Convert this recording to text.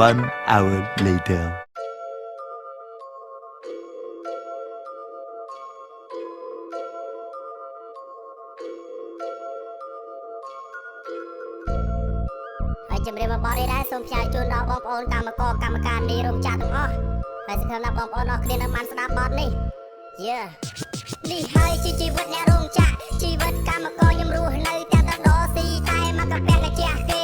1 hour later. ហើយជំរាបមកបងនេះដែរសូមផ្សាយជូនដល់បងប្អូនកម្មករកម្មការនៃរោងចក្រទាំងអស់ហើយសង្ឃឹមថាបងប្អូនអស់គ្នានឹងបានស្ដាប់បទនេះនេះហើយជាជីវិតអ្នករោងចក្រជីវិតកម្មករខ្ញុំរស់នៅតែដស៊ីតែមកកាពះកាជះគេ